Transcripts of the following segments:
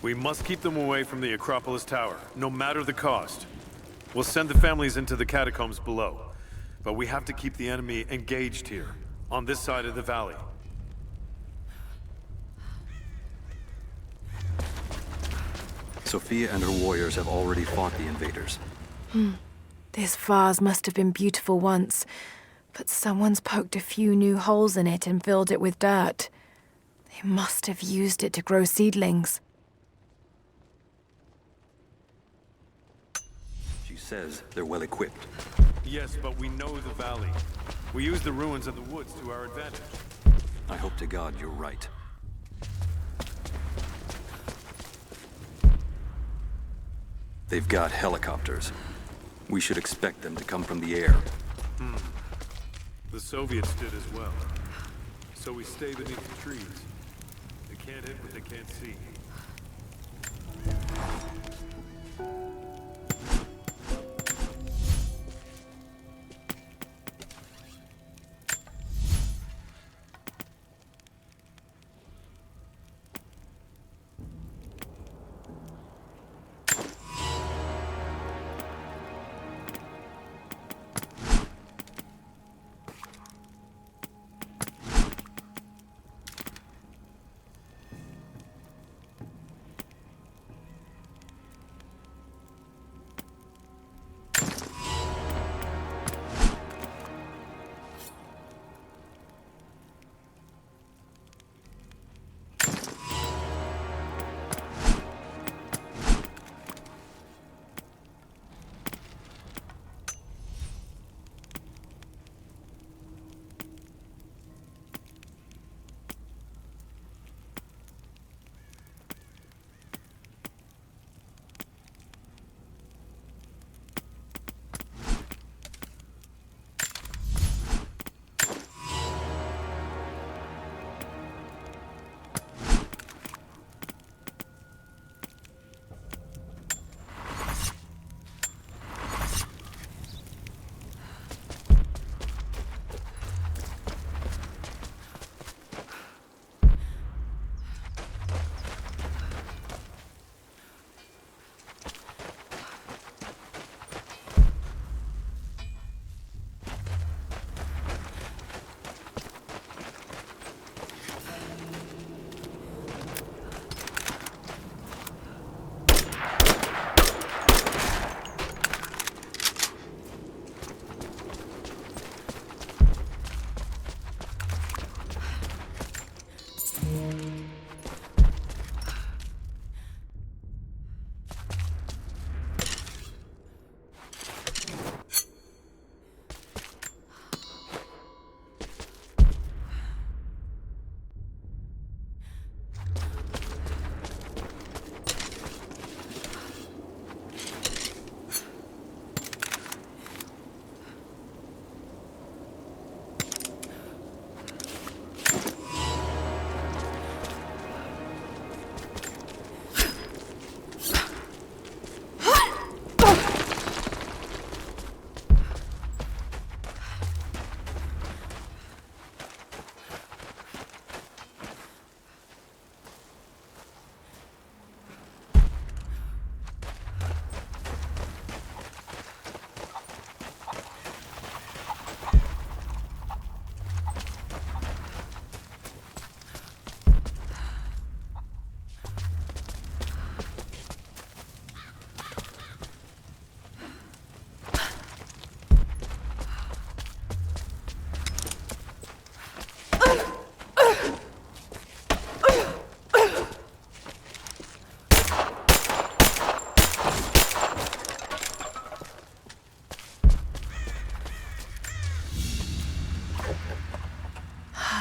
We must keep them away from the Acropolis Tower, no matter the cost. We'll send the families into the catacombs below, but we have to keep the enemy engaged here, on this side of the valley. Sophia and her warriors have already fought the invaders. This vase must have been beautiful once, but someone's poked a few new holes in it and filled it with dirt. They must have used it to grow seedlings. She says they're well equipped. Yes, but we know the valley. We use the ruins of the woods to our advantage. I hope to God you're right. They've got helicopters. We should expect them to come from the air. The Soviets did as well. So we stay beneath the trees. They can't hit what they can't see.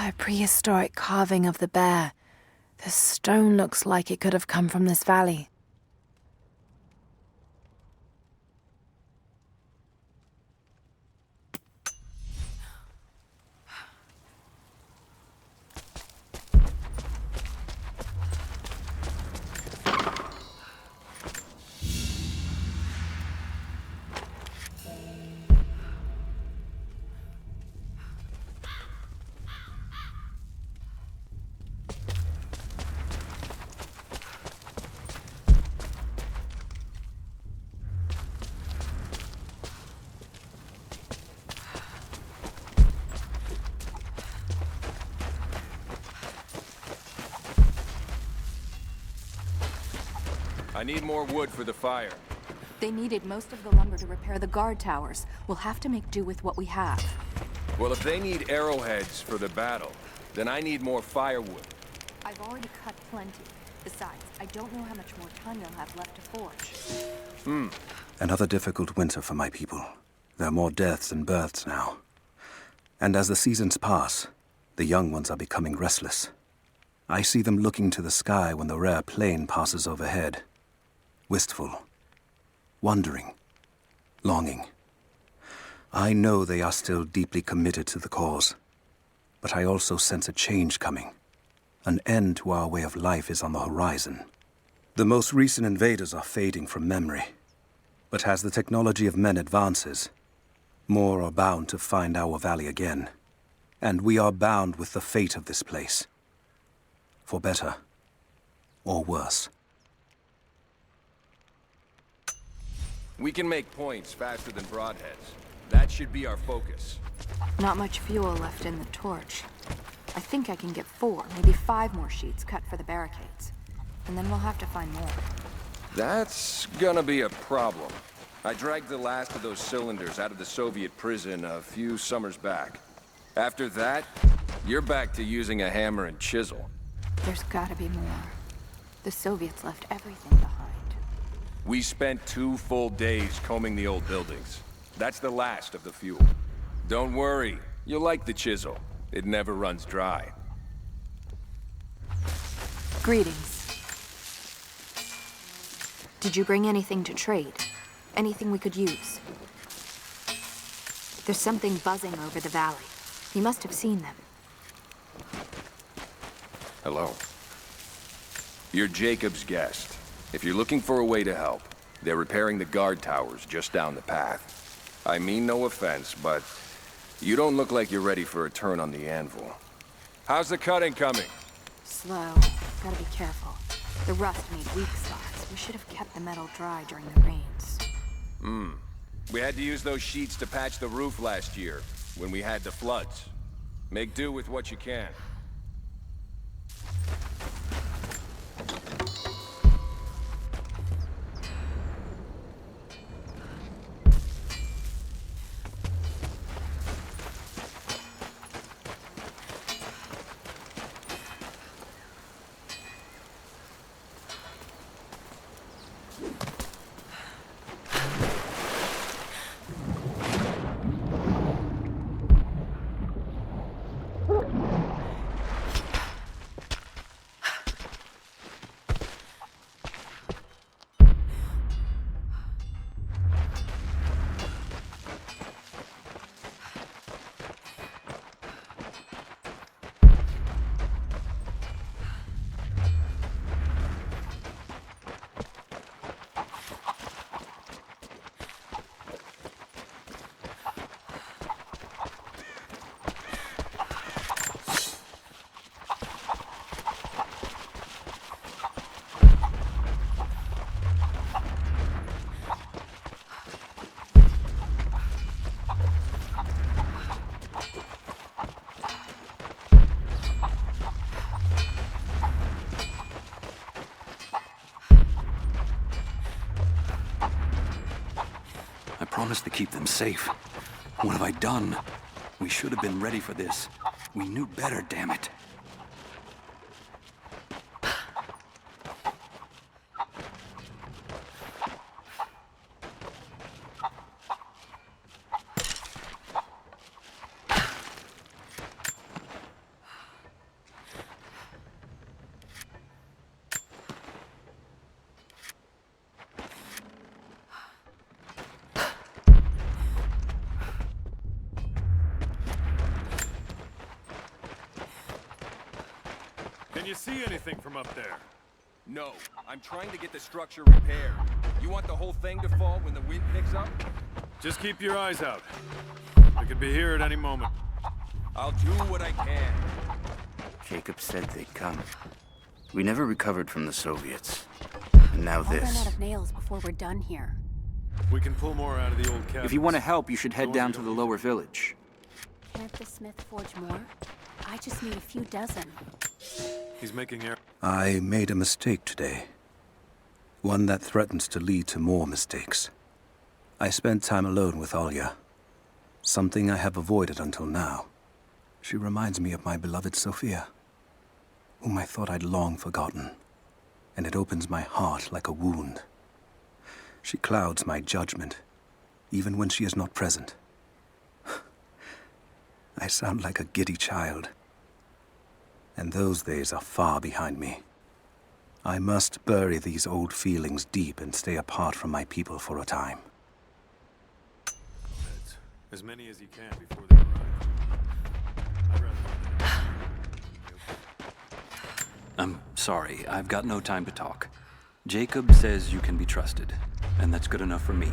A prehistoric carving of the bear. The stone looks like it could have come from this valley. I need more wood for the fire. They needed most of the lumber to repair the guard towers. We'll have to make do with what we have. Well, if they need arrowheads for the battle, then I need more firewood. I've already cut plenty. Besides, I don't know how much more time you'll have left to forge. Another difficult winter for my people. There are more deaths than births now. And as the seasons pass, the young ones are becoming restless. I see them looking to the sky when the rare plane passes overhead. Wistful. Wondering. Longing. I know they are still deeply committed to the cause. But I also sense a change coming. An end to our way of life is on the horizon. The most recent invaders are fading from memory. But as the technology of men advances, more are bound to find our valley again. And we are bound with the fate of this place. For better or worse. We can make points faster than broadheads. That should be our focus. Not much fuel left in the torch. I think I can get 4, maybe 5 more sheets cut for the barricades. And then we'll have to find more. That's gonna be a problem. I dragged the last of those cylinders out of the Soviet prison a few summers back. After that, you're back to using a hammer and chisel. There's gotta be more. The Soviets left everything behind. We spent 2 full days combing the old buildings. That's the last of the fuel. Don't worry, you'll like the chisel. It never runs dry. Greetings. Did you bring anything to trade? Anything we could use? There's something buzzing over the valley. You must have seen them. Hello. You're Jacob's guest. If you're looking for a way to help, they're repairing the guard towers just down the path. I mean no offense, but you don't look like you're ready for a turn on the anvil. How's the cutting coming? Slow. Gotta be careful. The rust made weak spots. We should have kept the metal dry during the rains. We had to use those sheets to patch the roof last year, when we had the floods. Make do with what you can. I promised to keep them safe. What have I done? We should have been ready for this. We knew better, damn it. Can you see anything from up there? No, I'm trying to get the structure repaired. You want the whole thing to fall when the wind picks up? Just keep your eyes out. They could be here at any moment. I'll do what I can. Jacob said they'd come. We never recovered from the Soviets. And now I'll run out this. of nails before we're done here. We can pull more out of the old cabins. If you want to help, you should head Don't down you to don't the need lower village. Can't the smith forge more? I just need a few dozen. He's making air. I made a mistake today. One that threatens to lead to more mistakes. I spent time alone with Alya. Something I have avoided until now. She reminds me of my beloved Sophia, whom I thought I'd long forgotten, and it opens my heart like a wound. She clouds my judgment, even when she is not present. I sound like a giddy child, and those days are far behind me. I must bury these old feelings deep and stay apart from my people for a time. As many as you can before they arrive. I'd rather not have I'm sorry, I've got no time to talk. Jacob says you can be trusted, and that's good enough for me.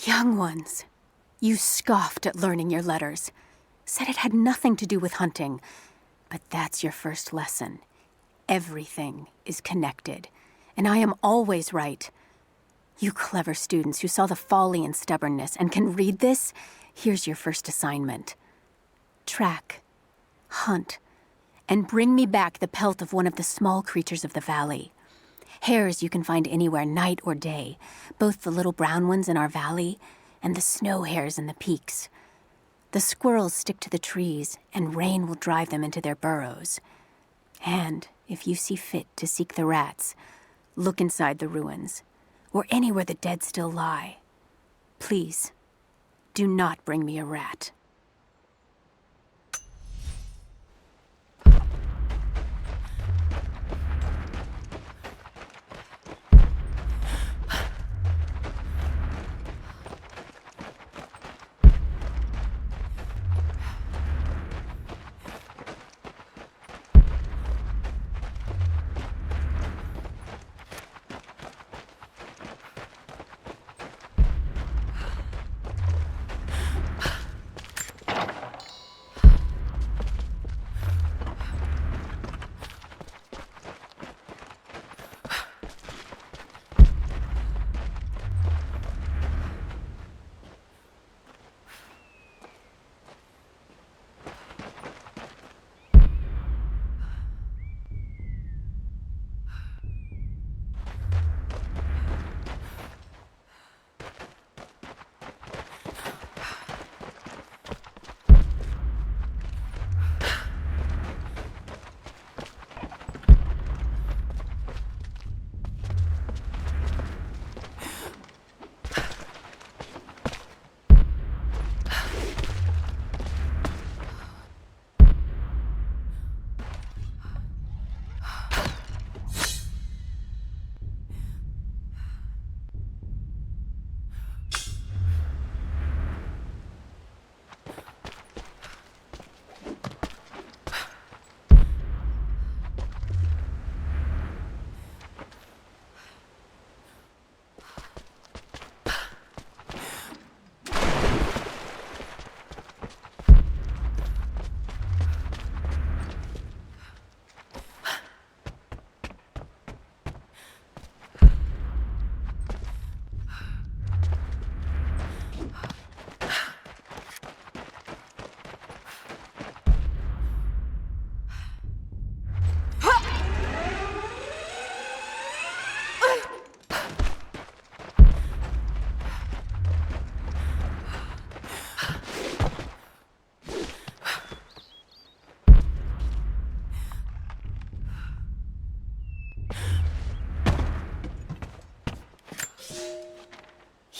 Young ones, you scoffed at learning your letters. Said it had nothing to do with hunting. But that's your first lesson. Everything is connected, and I am always right. You clever students who saw the folly and stubbornness and can read this, here's your first assignment. Track, hunt, and bring me back the pelt of one of the small creatures of the valley. Hares you can find anywhere, night or day, both the little brown ones in our valley and the snow hares in the peaks. The squirrels stick to the trees, and rain will drive them into their burrows. And if you see fit to seek the rats, look inside the ruins, or anywhere the dead still lie. Please, do not bring me a rat.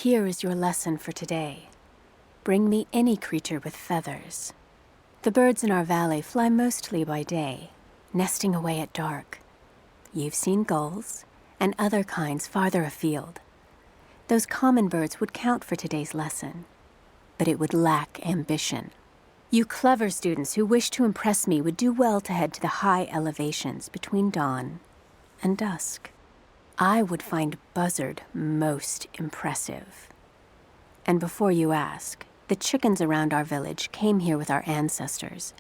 Here is your lesson for today. Bring me any creature with feathers. The birds in our valley fly mostly by day, nesting away at dark. You've seen gulls and other kinds farther afield. Those common birds would count for today's lesson, but it would lack ambition. You clever students who wish to impress me would do well to head to the high elevations between dawn and dusk. I would find Buzzard most impressive. And before you ask, The chickens around our village came here with our ancestors.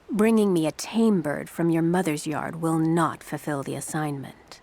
Bringing me a tame bird from your mother's yard will not fulfill the assignment.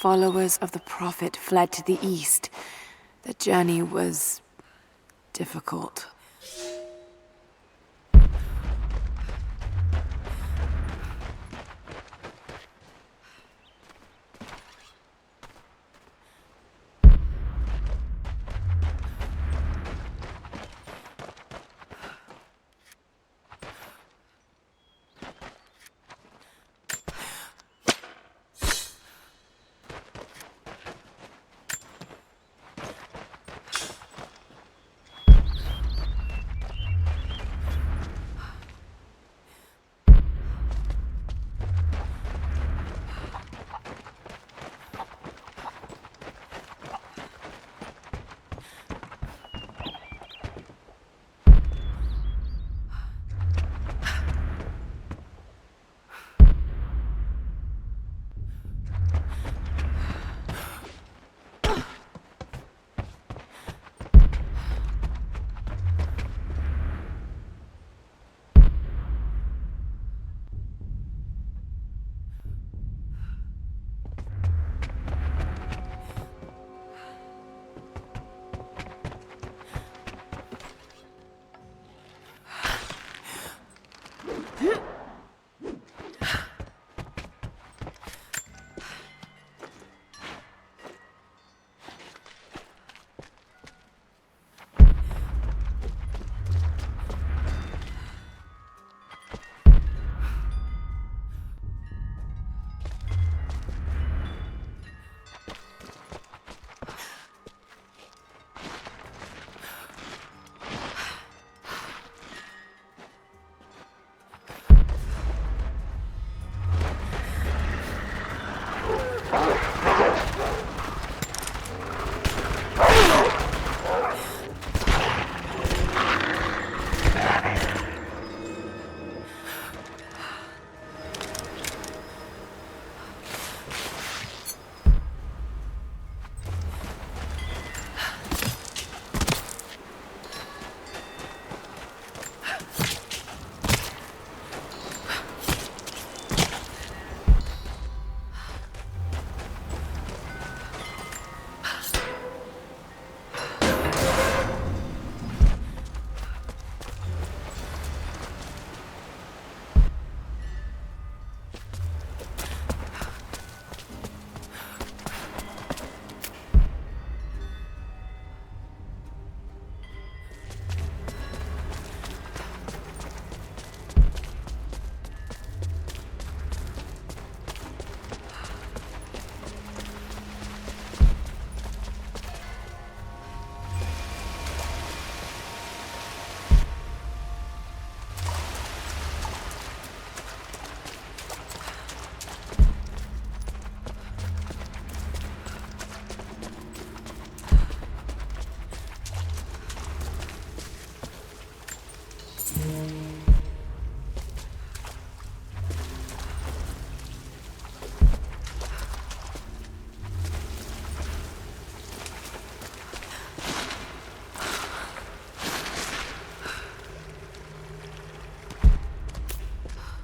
Followers of the Prophet fled to the east. The journey was difficult.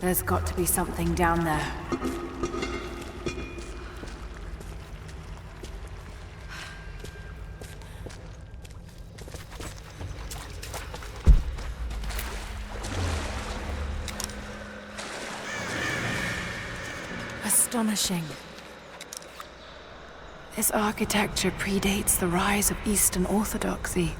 There's got to be something down there. Astonishing. This architecture predates the rise of Eastern Orthodoxy.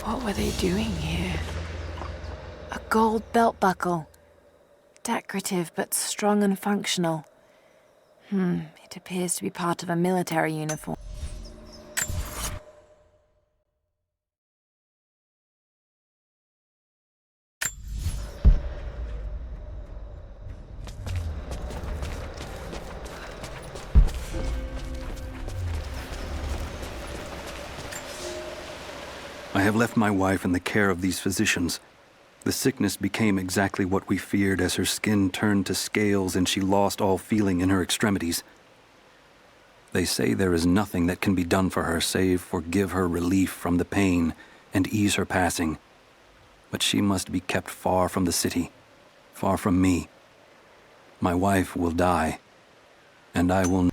What were they doing here? A gold belt buckle. Decorative, but strong and functional. It appears to be part of a military uniform. I have left my wife in the care of these physicians. The sickness became exactly what we feared as her skin turned to scales and she lost all feeling in her extremities. They say there is nothing that can be done for her save for give her relief from the pain and ease her passing. But she must be kept far from the city, far from me. My wife will die, and I will...